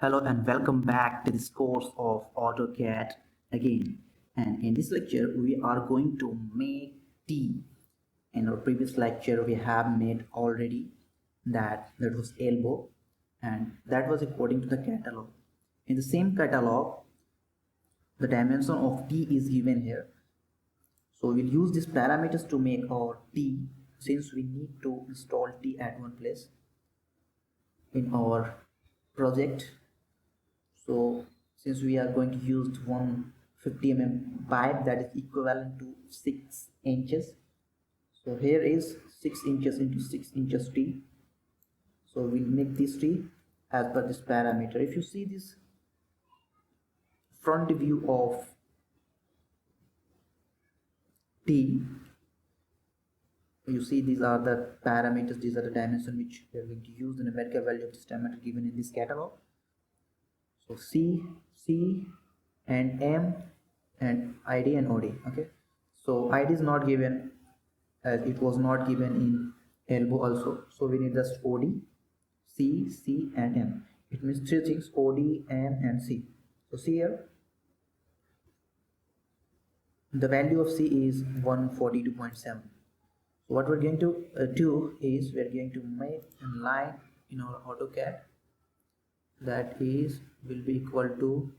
Hello and welcome back to this course of AutoCAD again. And in this lecture, we are going to make T. In our previous lecture, we have made already that was elbow, and that was according to the catalog. In the same catalog, the dimension of T is given here. So we'll use these parameters to make our T, since we need to install T at one place in our project. So since we are going to use 150 pipe that is equivalent to 6 inches, so here is 6 inches into 6 inches T. So we'll make this T as per this parameter. If you see this front view of T, you see these are the parameters, these are the dimensions which we are going to use. The numerical value of this diameter given in this catalog. So C and M and ID and OD. Okay, so ID is not given as it was not given in elbow also, so we need just OD, C and M. It means three things: OD, M and C. So see here, the value of C is 142.7. So what we're going to do is we're going to make a line in our AutoCAD that is will be equal to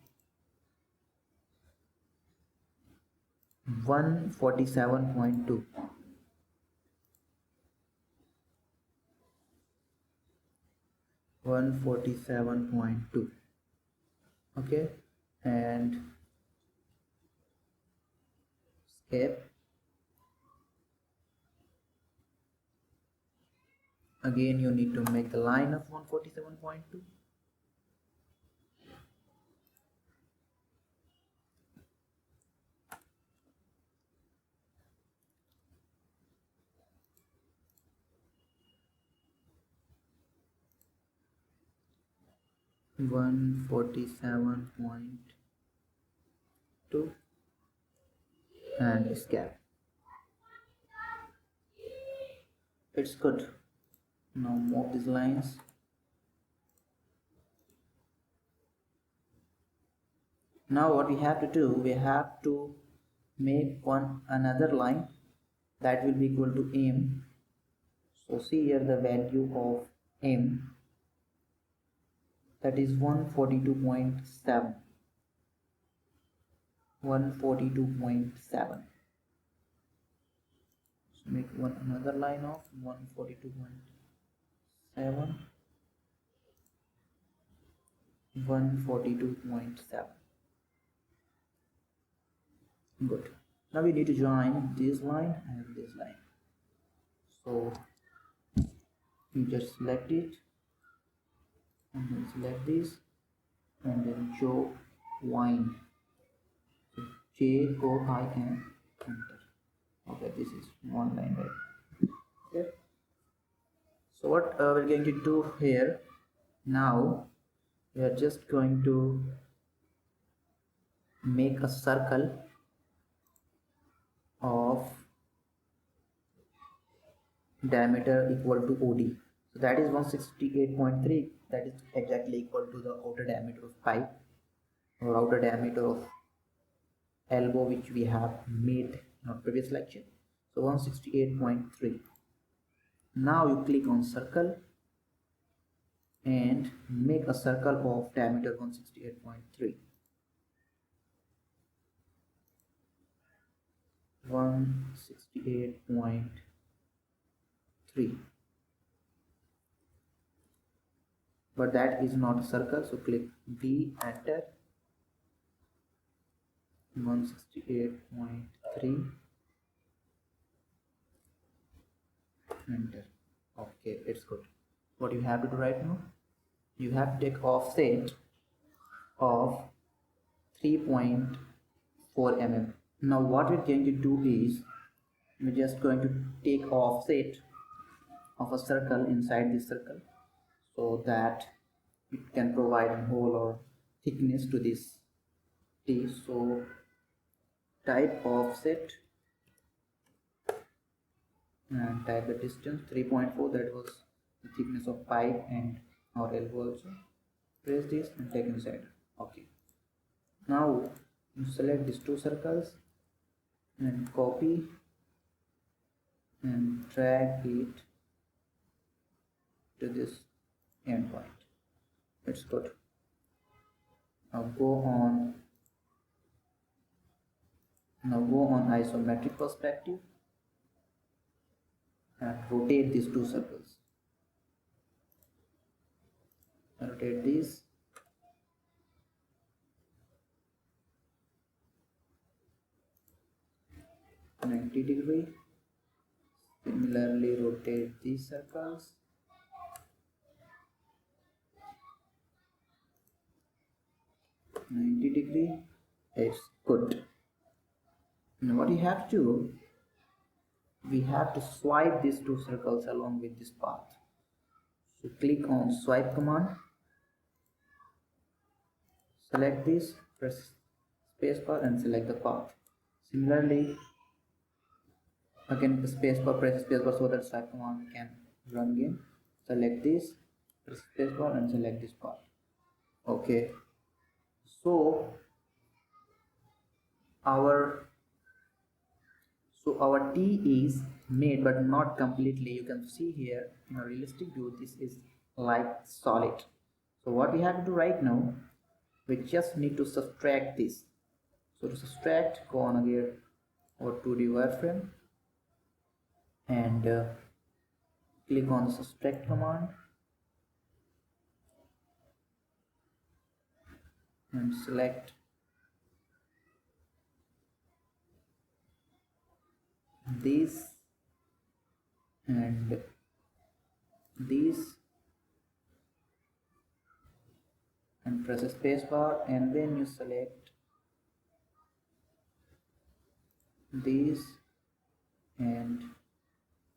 147.2. 147.2. Okay, and escape. Again you need to make the line of 147.2. One 47.2 and escape. It's good. Now move these lines. Now what we have to do, we have to make another line that will be equal to M. So see here the value of M, that is 142.7. 142.7. So make another line of 142.7. 142.7. Good. Now we need to join this line and this line. So you just select it and then select this and then join. So JOIN, enter. Okay, this is one line, right? Okay. So what we're going to do here now, we are just going to make a circle of diameter equal to OD. So that is 168.3. That is exactly equal to the outer diameter of pipe or outer diameter of elbow, which we have made in our previous lecture. So 168.3. Now you click on circle and make a circle of diameter 168.3. 168.3. But that is not a circle, so click B, enter. 168.3, enter. Okay, it's good. What you have to do right now, you have to take offset of 3.4 mm. Now what we're going to do is we're just going to take offset of a circle inside this circle so that it can provide a hole or thickness to this T. So type offset and type the distance 3.4, that was the thickness of pipe and our elbow also. press this and take inside. Okay, now you select these two circles and copy and drag it to this endpoint. It's good. Now go on isometric perspective and rotate these two circles. Rotate this. -90°. Similarly, rotate these circles. -90°. It's good. Now what you have to do, we have to swipe these two circles along with this path. So click on swipe command, select this, press spacebar and select the path. Similarly, again the spacebar, press spacebar so that swipe command can run again. Select this, press spacebar and select this path. Okay, so our T is made but not completely. You can see here in a realistic view this is like solid. So what we have to do right now, we just need to subtract this. So to subtract, go on again or 2D wireframe and click on the subtract command and select this and this and press a spacebar and then you select this and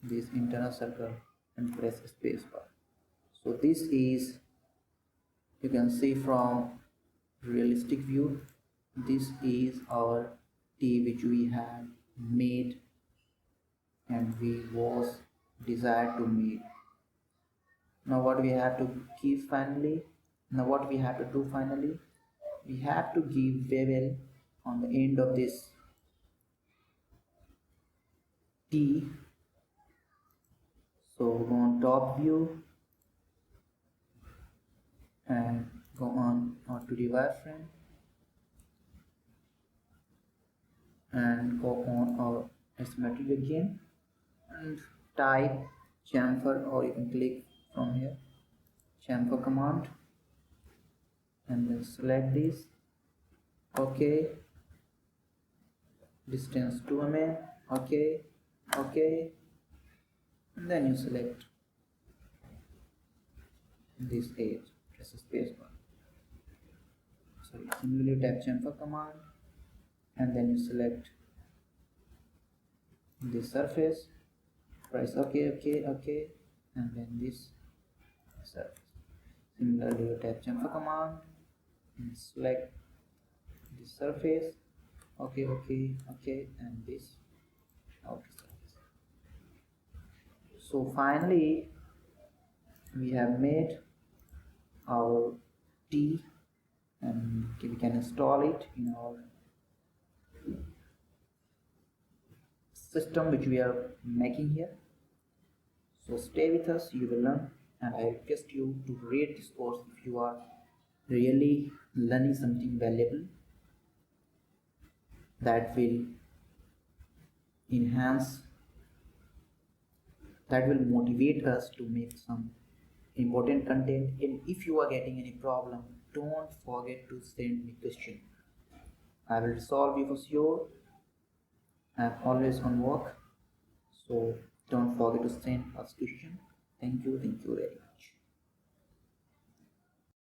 this internal circle and press spacebar. So this is, you can see from realistic view, this is our T which we have made and we was desired to make. Now what we have to give finally, we have to give bevel on the end of this T. So go on top view and go on to the wireframe and go on our isometric again and type chamfer, or you can click from here chamfer command and then select this. Okay, distance 2 mm. Okay, and then you select this edge, press spacebar. Similarly type chamfer command and then you select this surface, press okay, and then this surface. Similarly you type chamfer command and select this surface, okay, and this outer surface. So finally we have made our T and we can install it in our system which we are making here. So stay with us, you will learn, and I request you to rate this course if you are really learning something valuable that will enhance, that will motivate us to make some important content. And if you are getting any problem, don't forget to send me question. I will resolve you for sure. I am always on work, so don't forget to send us question. Thank you very much.